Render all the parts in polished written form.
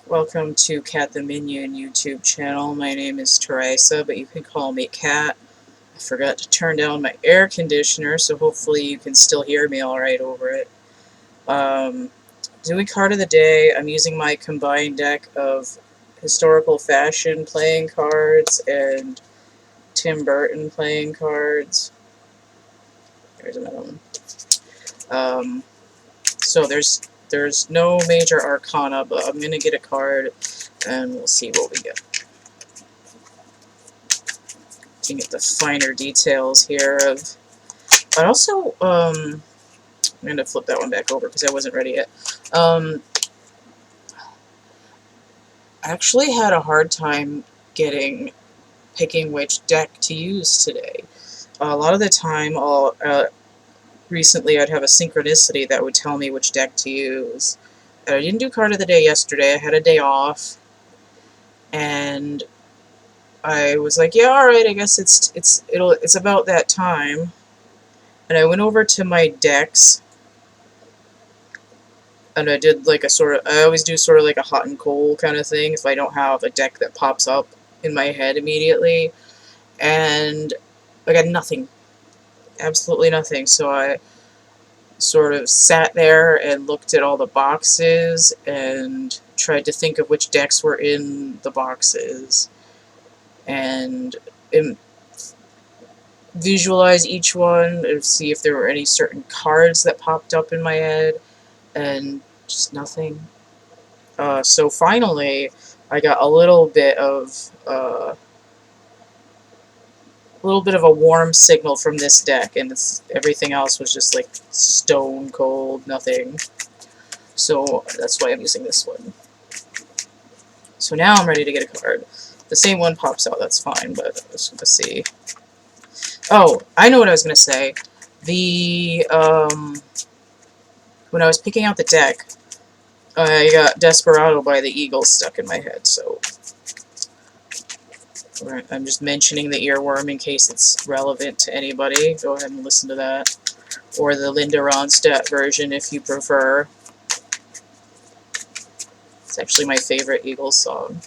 Welcome to CATtheMinion YouTube channel. My name is Teresa, but you can call me Cat. I forgot to turn down my air conditioner, so hopefully you can still hear me alright over it. Doing card of the day, I'm using my combined deck of historical fashion playing cards and Tim Burton playing cards. There's another one. So there's no major arcana, but I'm going to get a card and we'll see what we get. You get the finer details here of. I also I'm gonna flip that one back over because I wasn't ready yet. I actually had a hard time picking which deck to use today. A lot of the time, recently I'd have a synchronicity that would tell me which deck to use. And I didn't do card of the day yesterday. I had a day off, and I was like, yeah, all right. I guess it's about that time. And I went over to my decks, and I did like I always do sort of like a hot and cold kind of thing if I don't have a deck that pops up in my head immediately. And I got nothing. Absolutely nothing. So I sort of sat there and looked at all the boxes and tried to think of which decks were in the boxes. And visualize each one and see if there were any certain cards that popped up in my head, and just nothing. So finally, I got a little bit of a warm signal from this deck, and everything else was just like stone cold, nothing. So that's why I'm using this one. So now I'm ready to get a card. The same one pops out, that's fine, but let's see. Oh, I know what I was gonna say. When I was picking out the deck, I got Desperado by the Eagles stuck in my head, so I'm just mentioning the earworm in case it's relevant to anybody. Go ahead and listen to that. Or the Linda Ronstadt version if you prefer. It's actually my favorite Eagles song.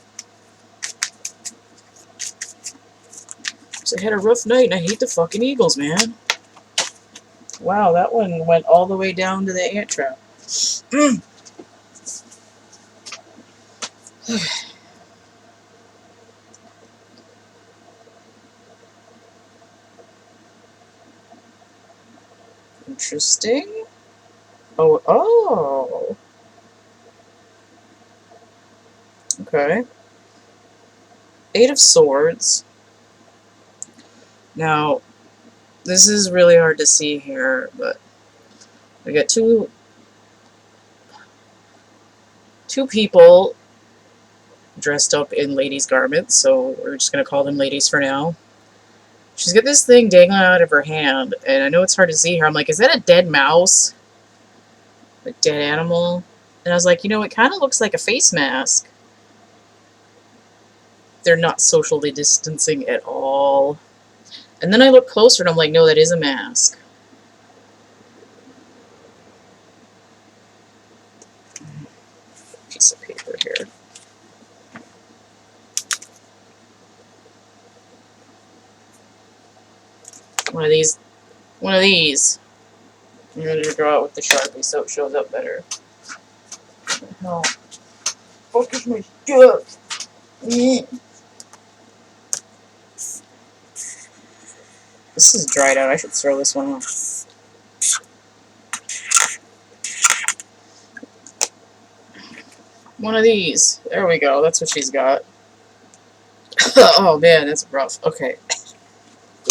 So I had a rough night and I hate the fucking Eagles, man. Wow, that one went all the way down to the ant trap. Interesting. Oh. Okay. Eight of Swords. Now, this is really hard to see here, but we got two people dressed up in ladies' garments, so we're just going to call them ladies for now. She's got this thing dangling out of her hand, and I know it's hard to see here. I'm like, is that a dead mouse? A dead animal? And I was like, you know, it kind of looks like a face mask. They're not socially distancing at all. And then I look closer, and I'm like, no, that is a mask. Piece of paper here. One of these. I'm going to draw it with the Sharpie so it shows up better. What the hell? Focus my stuff. This is dried out. I should throw this one off. One of these. There we go. That's what she's got. Oh man, that's rough. Okay.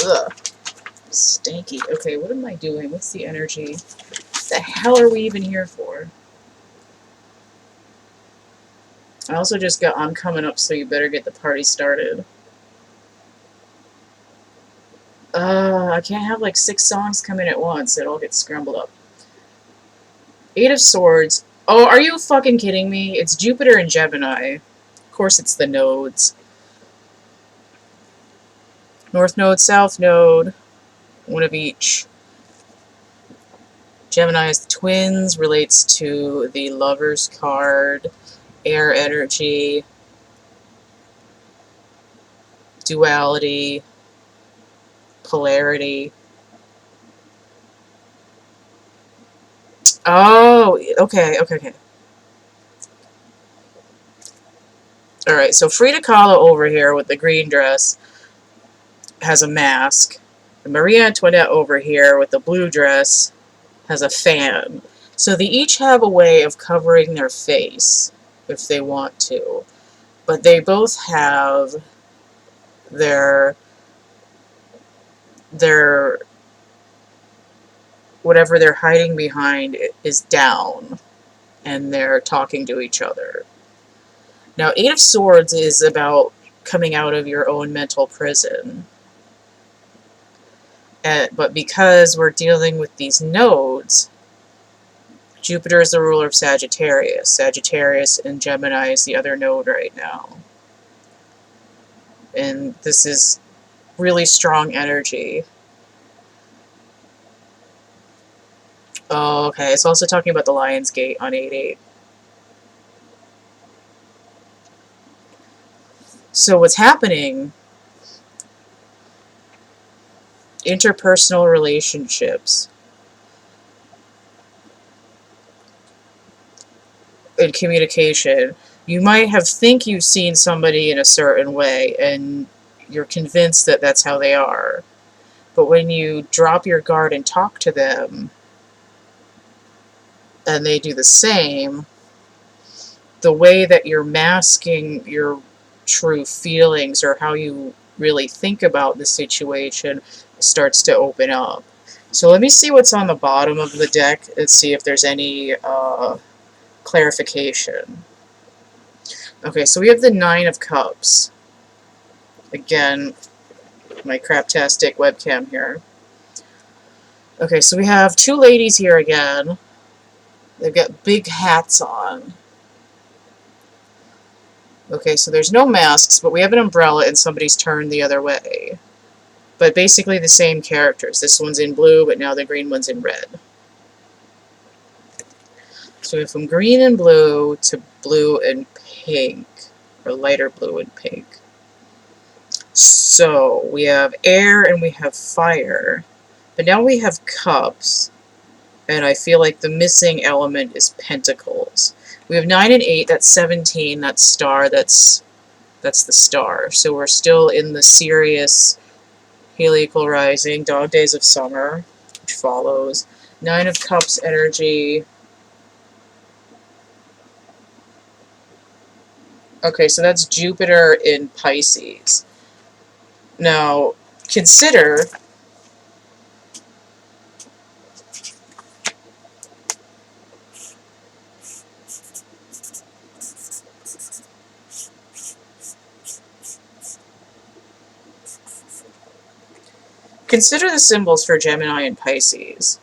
Ugh. Stanky. Okay, what am I doing? What's the energy? What the hell are we even here for? I also just got I'm coming up, so you better get the party started. I can't have like 6 songs come in at once. It all gets scrambled up. Eight of Swords. Oh, are you fucking kidding me? It's Jupiter and Gemini. Of course it's the nodes. North Node, South Node. One of each. Gemini is the twins, relates to the Lover's card. air energy, duality, polarity. Oh, okay. Alright, so Frida Kahlo over here with the green dress has a mask. And Maria Antoinette over here with the blue dress has a fan. So they each have a way of covering their face if they want to. But they both have their whatever they're hiding behind is down, and they're talking to each other. Now, Eight of Swords is about coming out of your own mental prison. But because we're dealing with these nodes, Jupiter is the ruler of Sagittarius. Sagittarius and Gemini is the other node right now. And this is really strong energy. Oh, okay. It's also talking about the Lion's Gate on 8/8. So what's happening, interpersonal relationships and communication, you might think you've seen somebody in a certain way and you're convinced that that's how they are. But when you drop your guard and talk to them and they do the same, the way that you're masking your true feelings or how you really think about the situation starts to open up. So let me see what's on the bottom of the deck and see if there's any clarification. Okay, so we have the Nine of Cups. Again, my craptastic webcam here. Okay, so we have two ladies here again. They've got big hats on. Okay, so there's no masks, but we have an umbrella and somebody's turned the other way. But basically the same characters. This one's in blue, but now the green one's in red. So we have from green and blue to blue and pink, or lighter blue and pink. So we have air and we have fire, but now we have cups, and I feel like the missing element is pentacles. We have 9 and 8, that's 17, that's star, that's the star. So we're still in the serious heliacal rising, dog days of summer, which follows. 9 of Cups energy. Okay, so that's Jupiter in Pisces. Now, consider the symbols for Gemini and Pisces.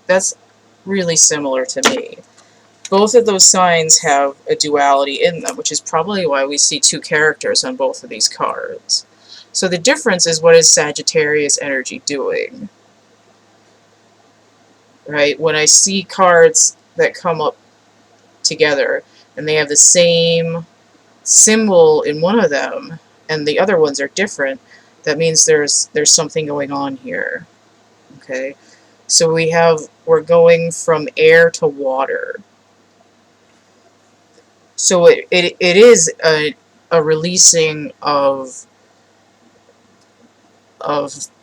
That's really similar to me. Both of those signs have a duality in them, which is probably why we see two characters on both of these cards. So the difference is, what is Sagittarius energy doing? Right? When I see cards that come up together and they have the same symbol in one of them and the other ones are different, that means there's something going on here. Okay? So we're going from air to water. So it is a releasing of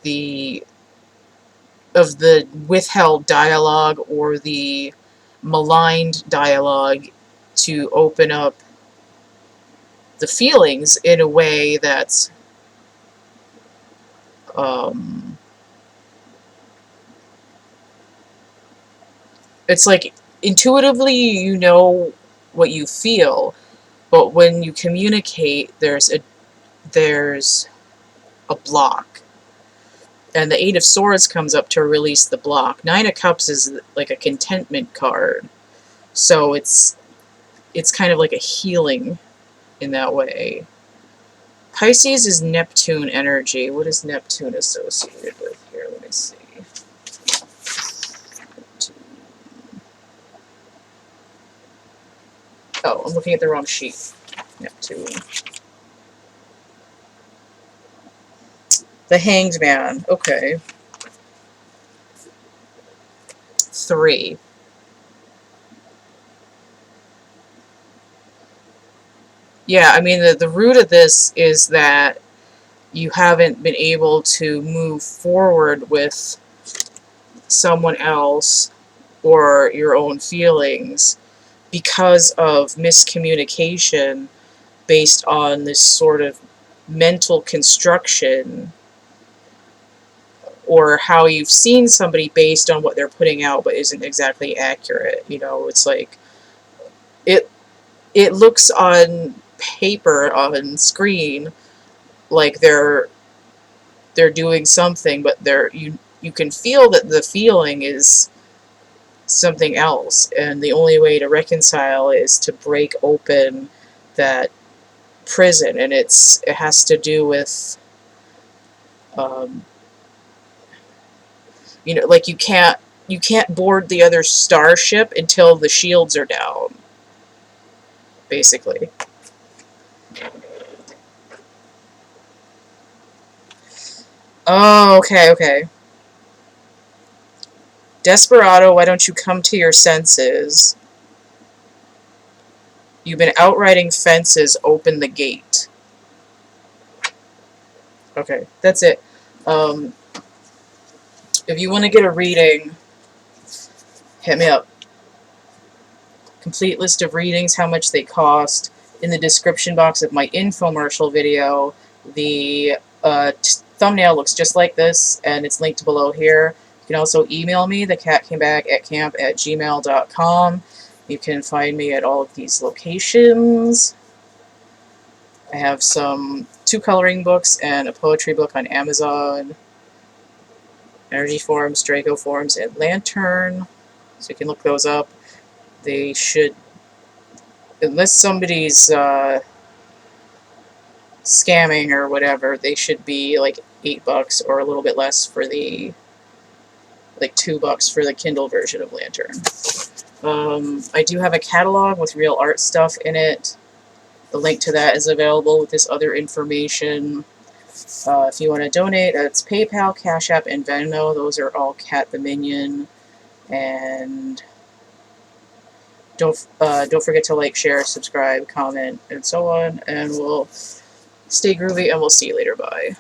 the withheld dialogue or the maligned dialogue to open up the feelings in a way that's it's like intuitively you know what you feel, but when you communicate there's a block. And the Eight of Swords comes up to release the block. 9 of Cups is like a contentment card. So it's kind of like a healing in that way. Pisces is Neptune energy. What is Neptune associated with here? Let me see. Oh, I'm looking at the wrong sheet. Neptune. The Hanged Man. Okay. 3. Yeah, I mean, the root of this is that you haven't been able to move forward with someone else or your own feelings because of miscommunication based on this sort of mental construction, or how you've seen somebody based on what they're putting out but isn't exactly accurate. You know, it's like it looks on paper, on screen, like they're doing something, but you can feel that the feeling is something else, and the only way to reconcile is to break open that prison. And it has to do with um, you know, like you can't board the other starship until the shields are down, basically. Oh, okay, okay. Desperado, why don't you come to your senses? You've been outriding fences, open the gate. Okay, that's it. Um, if you want to get a reading, hit me up. Complete list of readings, how much they cost, in the description box of my infomercial video. The thumbnail looks just like this, and it's linked below here. You can also email me, thecatcamebackatcamp@gmail.com. You can find me at all of these locations. I have 2 coloring books and a poetry book on Amazon. Energy Forms, Draco Forms, and Lantern. So you can look those up. They should, unless somebody's scamming or whatever, they should be like $8 or a little bit less for the, like $2 for the Kindle version of Lantern. I do have a catalog with real art stuff in it. The link to that is available with this other information. If you want to donate, that's PayPal, Cash App, and Venmo. Those are all CATtheMinion. And don't forget to like, share, subscribe, comment, and so on. And we'll stay groovy, and we'll see you later. Bye.